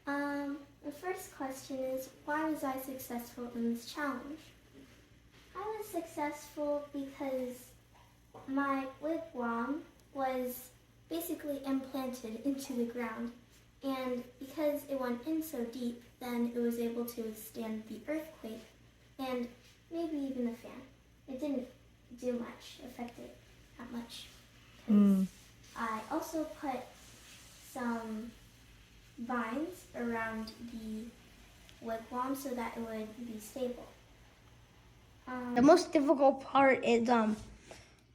The first question is, why was I successful in this challenge? I was successful because my wigwam was basically implanted into the ground, and because it went in so deep, then it was able to withstand the earthquake and maybe even the fan. It didn't affect it that much. I also put some vines around the wigwam so that it would be stable. The most difficult part is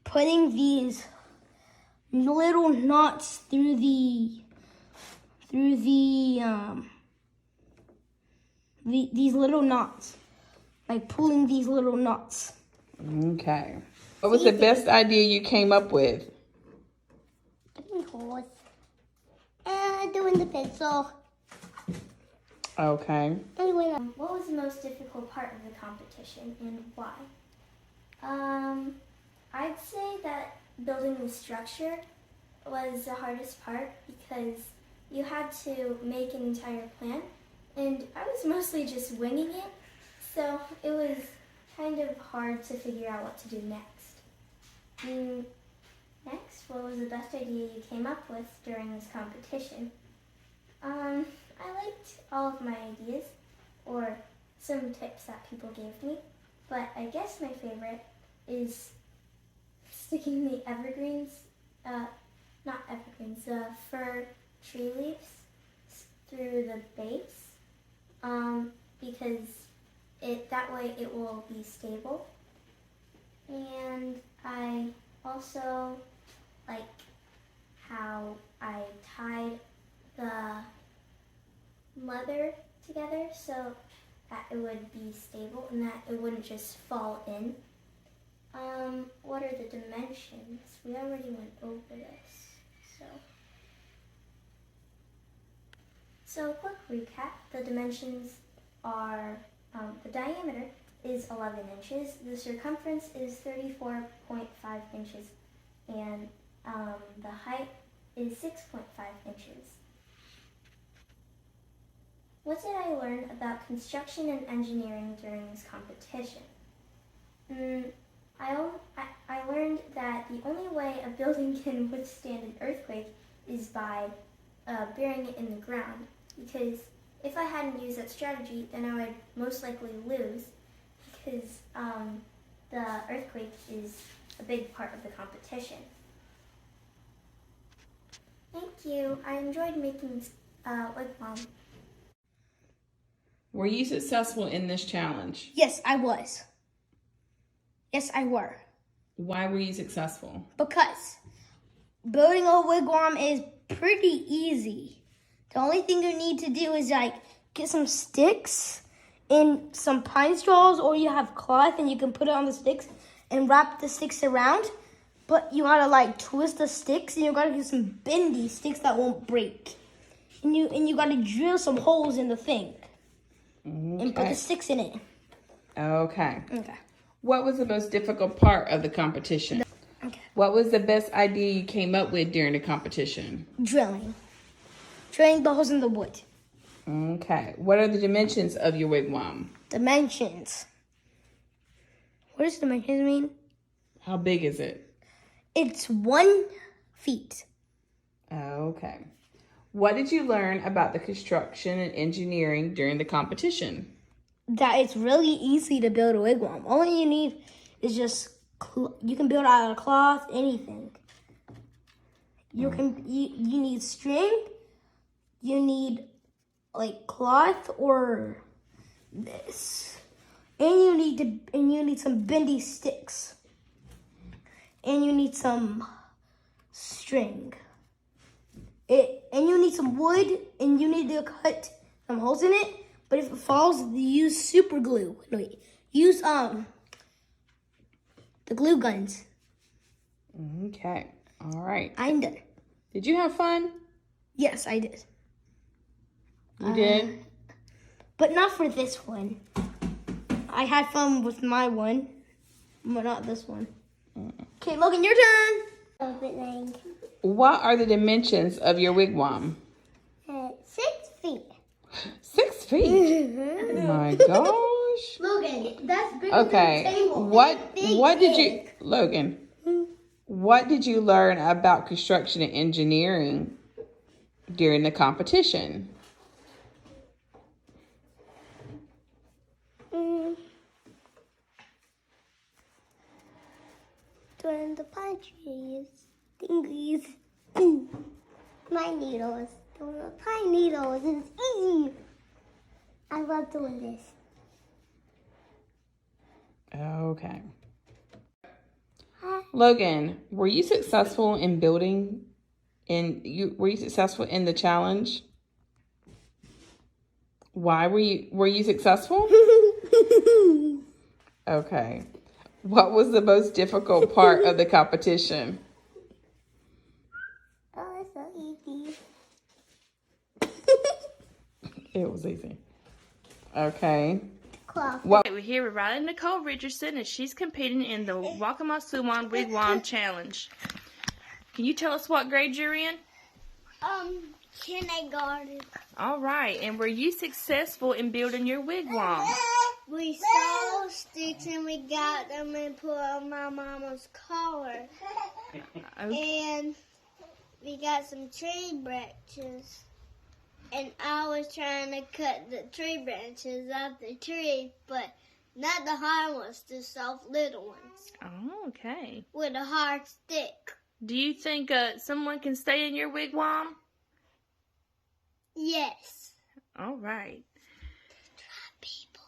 putting these little knots through these little knots, like pulling these little knots. Okay. What was the best idea you came up with? Doing the pencil. Okay. What was the most difficult part of the competition and why? I'd say that building the structure was the hardest part because you had to make an entire plan, and I was mostly just winging it, so it was kind of hard to figure out what to do next. Next, what was the best idea you came up with during this competition? I liked all of my ideas, or some tips that people gave me, but I guess my favorite is sticking the the fir tree leaves through the base, because that way it will be stable. And I also like how I tied the leather together so that it would be stable and that it wouldn't just fall in. What are the dimensions? We already went over this. So quick recap, the dimensions are, the diameter is 11 inches, the circumference is 34.5 inches, and the height is 6.5 inches. What did I learn about construction and engineering during this competition? I learned that the only way a building can withstand an earthquake is by burying it in the ground, because if I hadn't used that strategy, then I would most likely lose, because the earthquake is a big part of the competition. Thank you. I enjoyed making wigwam. Were you successful in this challenge? Yes, I was. Yes, I were. Why were you successful? Because building a wigwam is pretty easy. The only thing you need to do is get some sticks and some pine straws, or you have cloth and you can put it on the sticks and wrap the sticks around. But you gotta twist the sticks, and you gotta get some bendy sticks that won't break. And you gotta drill some holes in the thing. Okay. And put the sticks in it. Okay. Okay. What was the most difficult part of the competition? Okay. What was the best idea you came up with during the competition? Drilling. Drilling the holes in the wood. Okay. What are the dimensions of your wigwam? Dimensions. What does dimensions mean? How big is it? It's 1 feet. Okay. What did you learn about the construction and engineering during the competition? That it's really easy to build a wigwam. All you need is just you can build out of cloth, anything. You need string, you need cloth or this, and you need some bendy sticks, and you need some string. And you need some wood, and you need to cut some holes in it. But if it falls, use super glue. Use the glue guns. Okay. All right. I'm done. Did you have fun? Yes, I did. You did? But not for this one. I had fun with my one, but not this one. Okay, Logan, your turn. What are the dimensions of your wigwam? 6 feet. feet. My gosh. Logan, that's bigger Okay. than the table. What did you, Logan? What did you learn about construction and engineering during the competition? Doing the pine trees, thingies, my needles, doing the pine needles. It's easy. I love doing this. Okay. Logan, were you successful in building were you successful in the challenge? Why were you successful? Okay. What was the most difficult part of the competition? Oh, it's so easy. It was easy. Okay. Cloth. We're here with Riley Nicole Richardson, and she's competing in the Wakamasumon Wigwam Challenge. Can you tell us what grade you're in? Kindergarten. All right. And were you successful in building your wigwam? We saw sticks and we got them and put on my mama's collar. And we got some tree branches. And I was trying to cut the tree branches off the tree, but not the hard ones, the soft little ones. Oh, okay. With a hard stick. Do you think someone can stay in your wigwam? Yes. All right. People.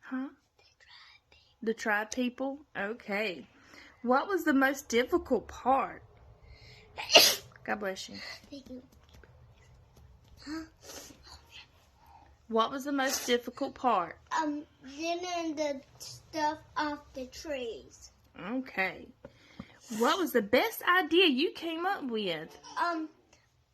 Huh? The tribe people? Okay. What was the most difficult part? God bless you. Thank you. Huh? What was the most difficult part? Getting the stuff off the trees. Okay. What was the best idea you came up with?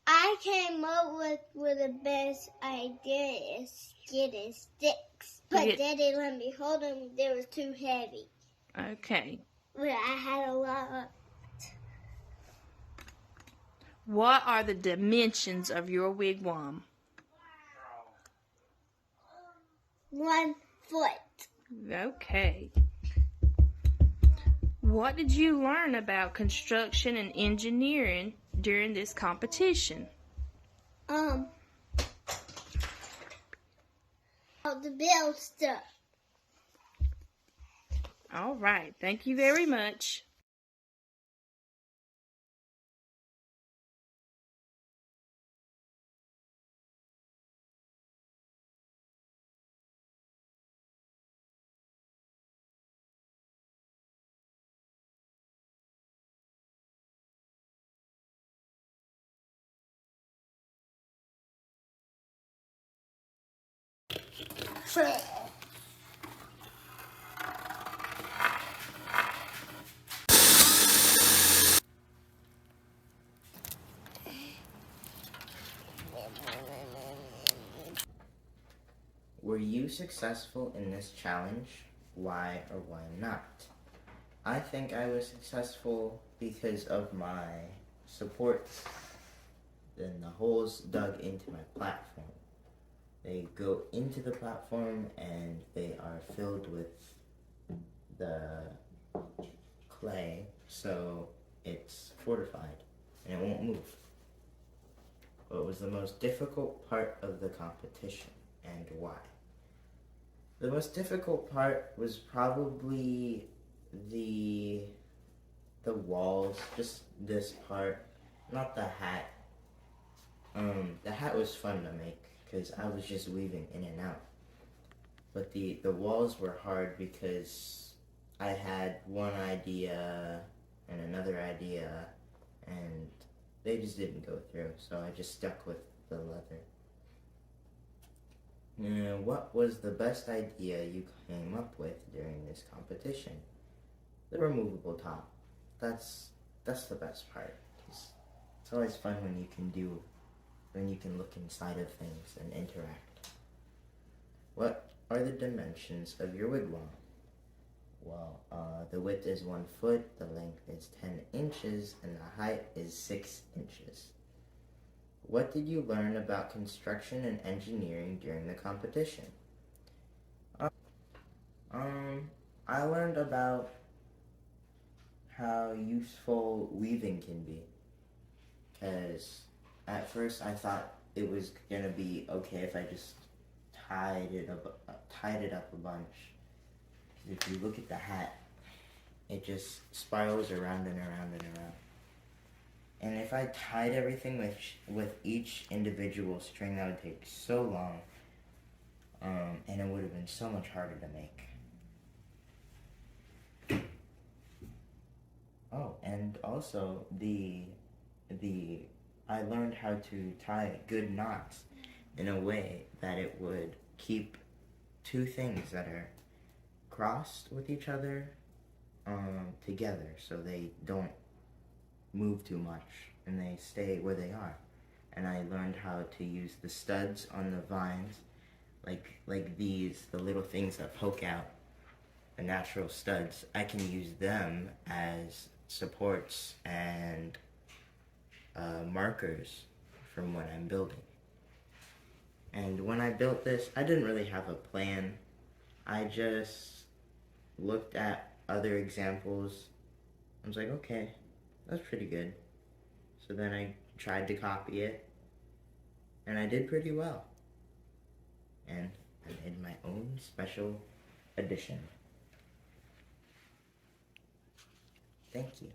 I came up with the best idea is getting sticks. But Daddy let me hold them. They were too heavy. Okay. But I had a lot of... What are the dimensions of your wigwam? 1 foot. Okay. What did you learn about construction and engineering during this competition? How to build stuff. All right. Thank you very much. Were you successful in this challenge? Why or why not? I think I was successful because of my support and the holes dug into my platform. They go into the platform and they are filled with the clay, so it's fortified and it won't move. What was the most difficult part of the competition and why? The most difficult part was probably the walls, just this part, not the hat. The hat was fun to make because I was just weaving in and out. But the walls were hard because I had one idea and another idea and they just didn't go through, so I just stuck with the leather. What was the best idea you came up with during this competition? The removable top. That's the best part. It's always fun when you can look inside of things and interact. What are the dimensions of your wigwam? Well, the width is 1 foot, the length is 10 inches, and the height is 6 inches. what did you learn about construction and engineering during the competition? I learned about how useful weaving can be. Because at first I thought it was gonna be okay if I just tied it up a bunch. 'Cause if you look at the hat, it just spirals around and around and around. And if I tied everything with each individual string, that would take so long, and it would have been so much harder to make. Oh, and also I learned how to tie good knots in a way that it would keep two things that are crossed with each other together, so they don't move too much and they stay where they are. And I learned how to use the studs on the vines, like these, the little things that poke out, the natural studs. I can use them as supports and markers from when I'm building. And when I built this, I didn't really have a plan. I just looked at other examples. I was like, okay, that's pretty good. So then I tried to copy it, and I did pretty well. And I made my own special edition. Thank you.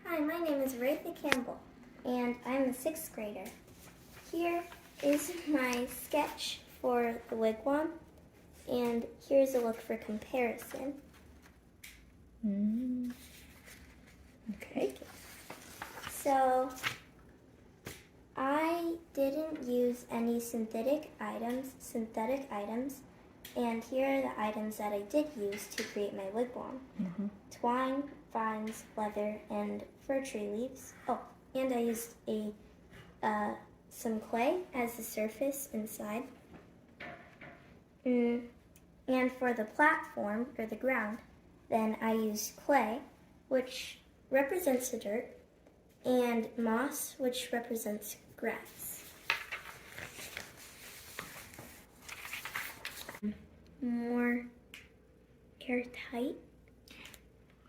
Hi, my name is Wraitha Campbell, and I'm a 6th grader. Here is my sketch for the wigwam, and here's a look for comparison. Okay. So, I didn't use any synthetic items, and here are the items that I did use to create my wigwam. Twine, vines, leather, and fir tree leaves. Oh, and I used some clay as the surface inside. And for the platform, or the ground, then I used clay, which represents the dirt, and moss, which represents grass. More airtight.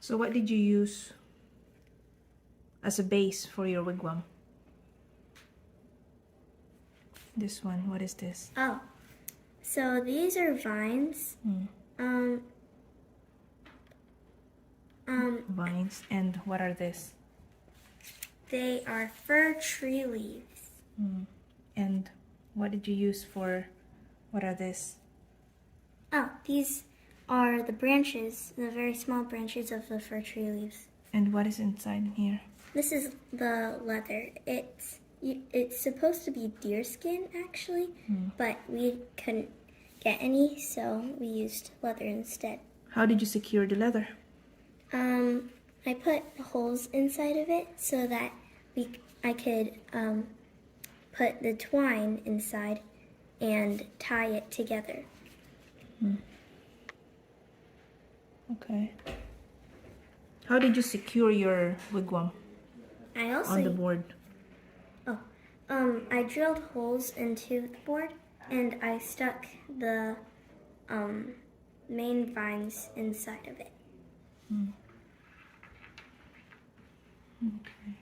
So what did you use as a base for your wigwam? This one, what is this? Oh, so these are vines. Vines. And what are this? They are fir tree leaves. And what did you use for, what are this? Oh, these are the branches, the very small branches of the fir tree leaves. And what is inside here? This is the leather. It's supposed to be deer skin, actually, but we couldn't get any, so we used leather instead. How did you secure the leather? I put holes inside of it so that I could put the twine inside and tie it together. Okay. How did you secure your wigwam I also on the board? I drilled holes into the board and I stuck the main vines inside of it. Okay.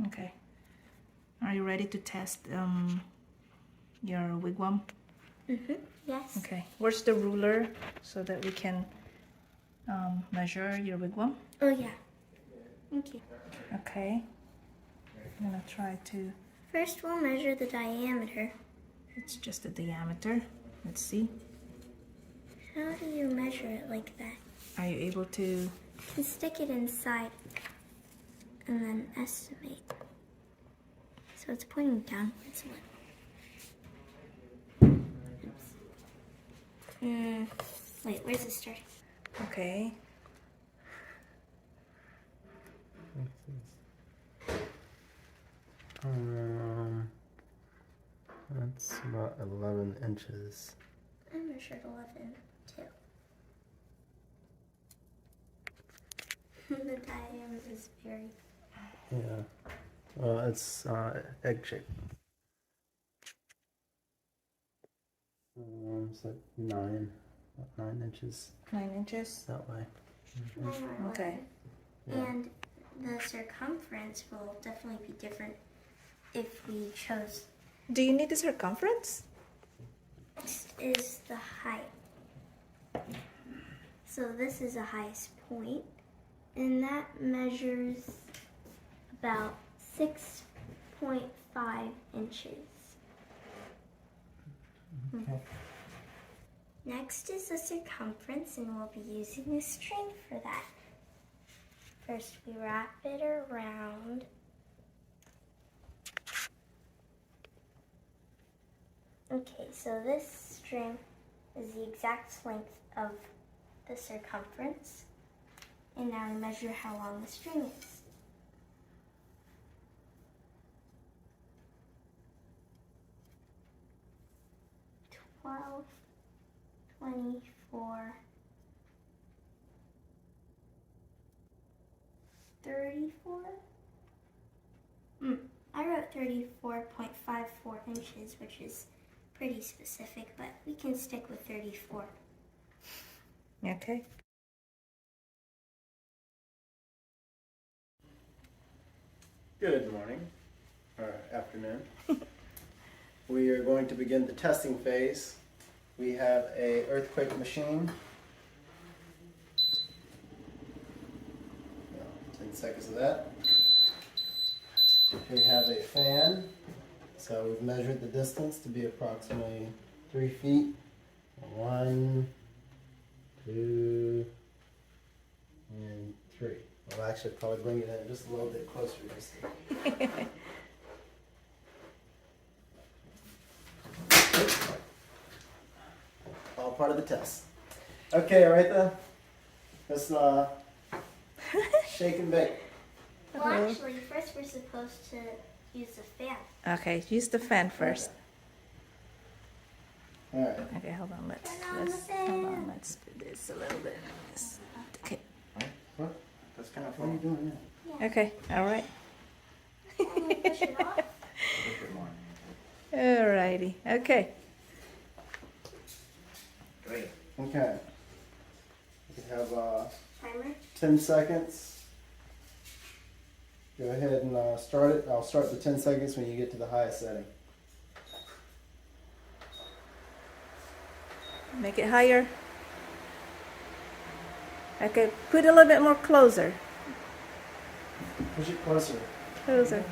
Okay. Are you ready to test your wigwam? Yes. Okay. Where's the ruler so that we can measure your wigwam? Oh, yeah. Thank you. Okay. I'm gonna try to. First, we'll measure the diameter. It's just the diameter. Let's see. How do you measure it like that? Are you able to? You can stick it inside and then estimate. So it's pointing downwards a little. Wait, where's the start? Okay. That's about 11 inches. I measured 11 too. The diameter is very. Yeah. It's egg shaped. It's like 9 inches 9 inches. that way. Mine are 11. Okay. Yeah. And the circumference will definitely be different if we chose. Do you need the circumference? Next is the height. So this is the highest point, and that measures about 6.5 inches. Okay. Next is the circumference, and we'll be using a string for that. First, we wrap it around. Okay, so this string is the exact length of the circumference. And now we measure how long the string is. "12, 24, 34. I wrote 34.54 inches, which is pretty specific, but we can stick with 34. Okay. Good morning, or afternoon. We are going to begin the testing phase. We have a earthquake machine. 10 seconds of that. We have a fan. So we've measured the distance to be approximately 3 feet. 1, 2, and 3. We'll actually probably bring it in just a little bit closer. All part of the test. Okay, Aretha, let's shake and bake. Well, actually, first we're supposed to use the fan. Okay. Use the fan first. All right. Okay. Hold on. Let's Turn on the hold on. fan. Let's do this a little bit. Okay. What? That's kind of What are you fun. doing now? Okay. All right. And then push it off. Push it more. Alrighty. Okay. Great. Okay. We have Timer. 10 seconds. Go ahead and start it. I'll start the 10 seconds when you get to the highest setting. Make it higher. Okay. Put it a little bit more closer. Push it closer. Closer.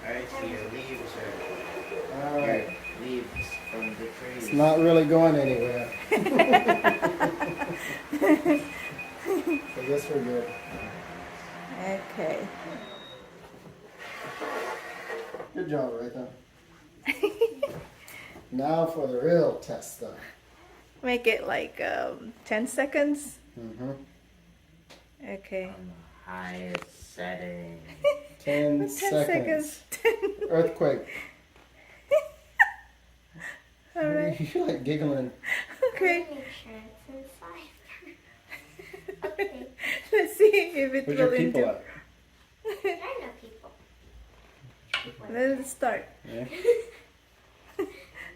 Alright, so your leaves are All right. leaves from the trees. It's not really going anywhere. So this we're good. Okay. Good job, Aretha. Now for the real test stuff. Make it like 10 seconds. Mm-hmm. Okay. On the highest setting. 10 10 seconds. Earthquake. All right. You like giggling. Okay. Make sure it's inside. Okay. Let's see if it Where's your will people into. at? There are no people. Let's start. Yeah.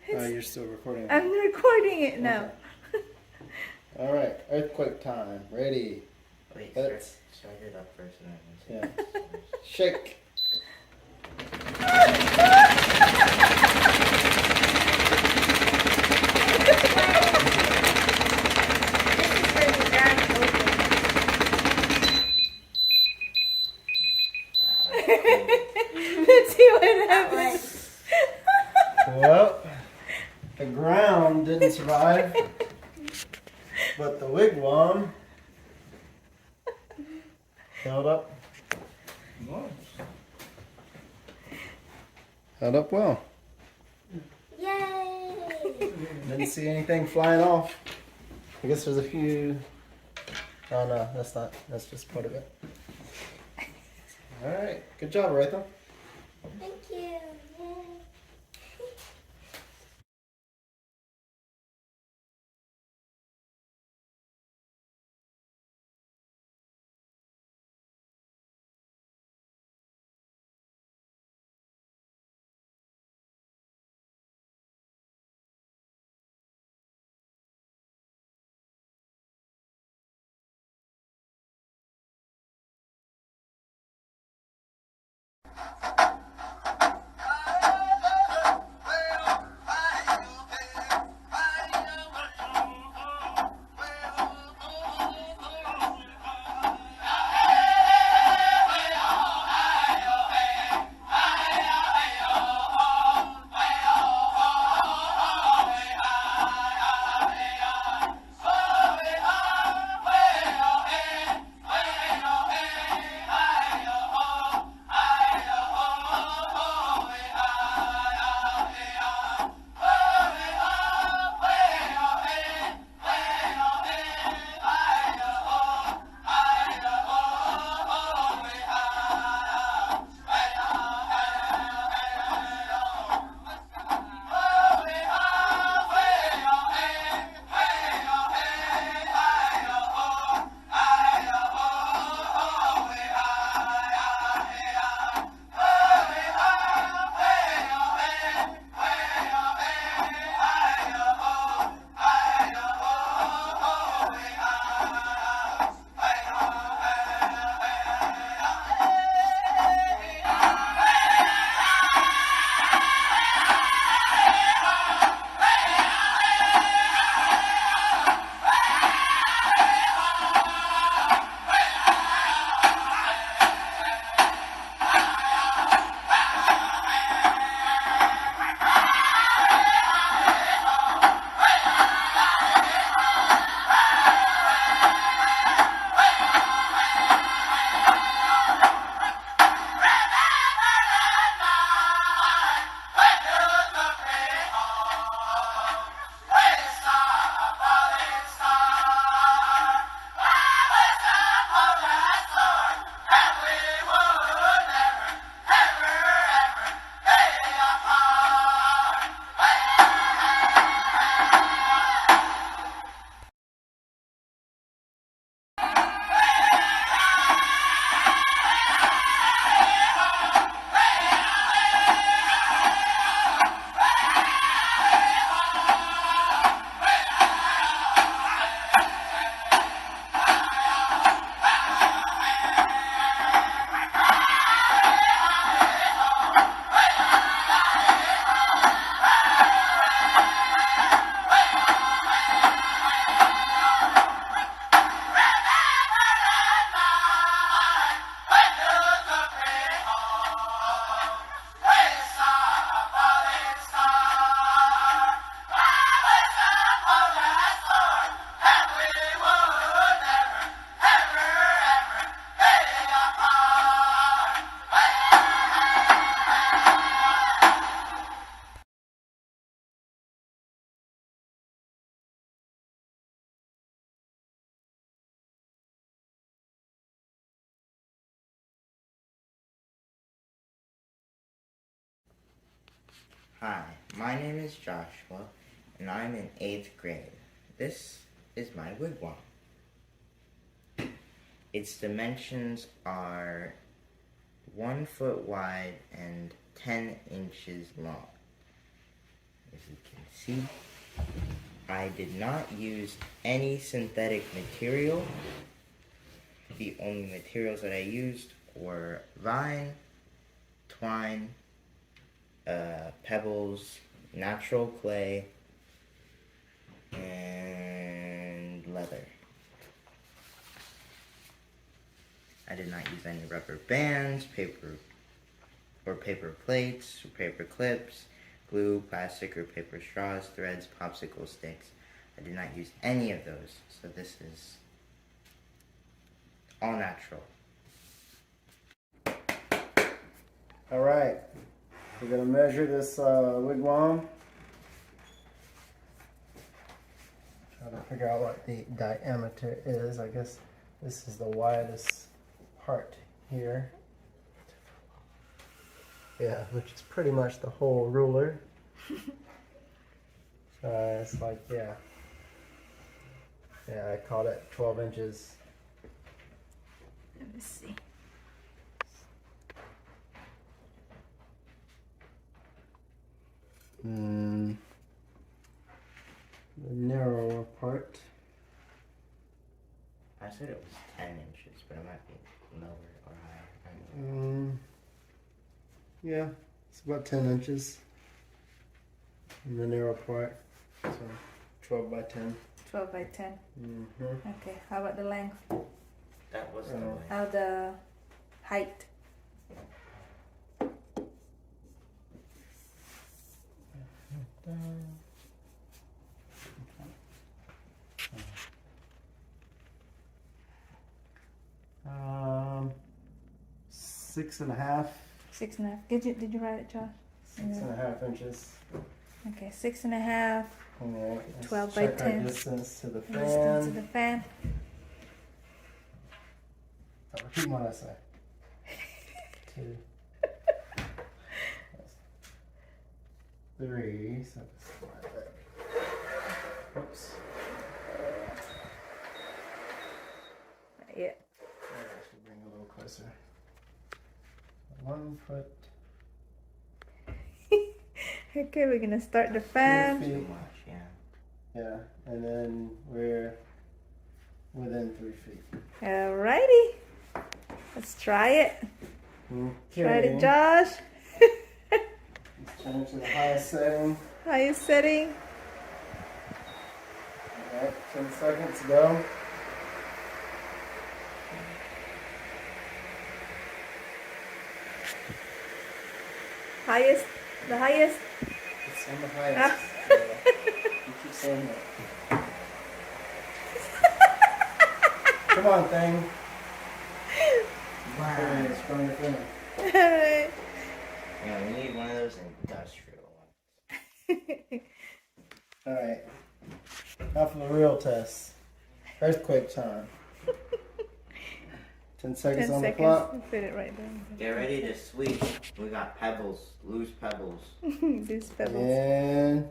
You're still recording. I'm recording it now. Okay. All right, earthquake time. Ready? Wait, Let's- start it up first and then Yeah. Shake. Let's see what happens. Well, the ground didn't survive, but the wigwam held up. Held up well. Yay! Didn't see anything flying off. I guess there's a few. Oh no, that's not. That's just part of it. All right, good job, Aretha. Thank you. Yay! Hi, my name is Joshua, and I'm in 8th grade. This is my wigwam. Its dimensions are 1 foot wide and 10 inches long. As you can see, I did not use any synthetic material. the only materials that I used were vine, twine, pebbles, natural clay, and leather. I did not use any rubber bands, paper plates, or paper clips, glue, plastic or paper straws, threads, popsicle sticks. I did not use any of those, so this is all natural. All right, we're gonna measure this wigwam. Try to figure out what the diameter is. I guess this is the widest part here. Yeah, which is pretty much the whole ruler. So it's like, yeah, I called it 12 inches. Let me see. The narrower part. I said it was 10 inches, but it might be lower or higher. I don't know. Yeah, it's about 10 inches in the narrow part. So 12 by 10. 12 by 10. Mm-hmm. Okay, how about the length? That was the way. How the height? Um, 6.5. 6.5. Did you write it, Josh? 6.5 inches. Okay, 6.5. All right, let's 12 by check 10. our distance to the Distance to fan. the fan. Repeat what I say. 2, 3. So let's slide that. Oops. Yeah. I should bring it a little closer. 1 foot. Okay, we're gonna start the 2 fan. feet. Too much, yeah. Yeah, and then we're within 3 feet. Alrighty. Let's try it. Okay. Try it, Josh. Let's change to the highest setting. Highest setting. Alright, 10 seconds to go. Highest. The highest. It's on the highest. So you keep saying that. Come on, thing. Wow. Okay, stronger thing. Alright. Yeah, we need one of those industrial ones. Alright. Now for the real test. Earthquake time. 10 seconds 10 on the seconds. clock. Put it right there. Get ready to sweep. We got pebbles, loose pebbles. These pebbles. And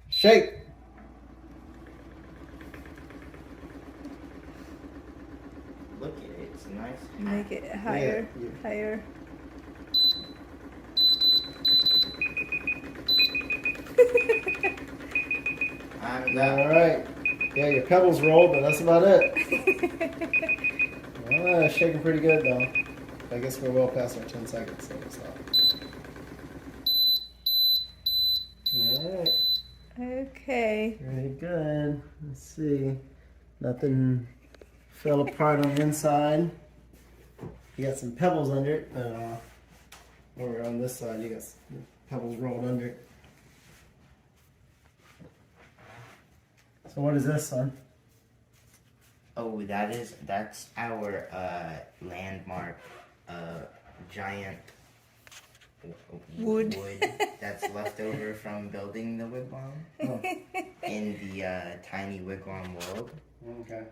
shake. Look at it, it's nice. Make it higher. Yeah. Higher. I'm Alright. Yeah, your pebbles rolled, but that's about it. Shaking pretty good though. I guess we're well past our 10 seconds, so we'll stop. Alright. Okay. Very good. Let's see. Nothing fell apart on the inside. You got some pebbles under it. Over on this side, you got some pebbles rolled under it. So what is this, son? Oh, that's our landmark giant Wood. that's left over from building the wigwam Oh, in the tiny wigwam world. okay.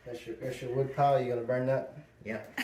That's your wood pile. You gonna burn that? Yep.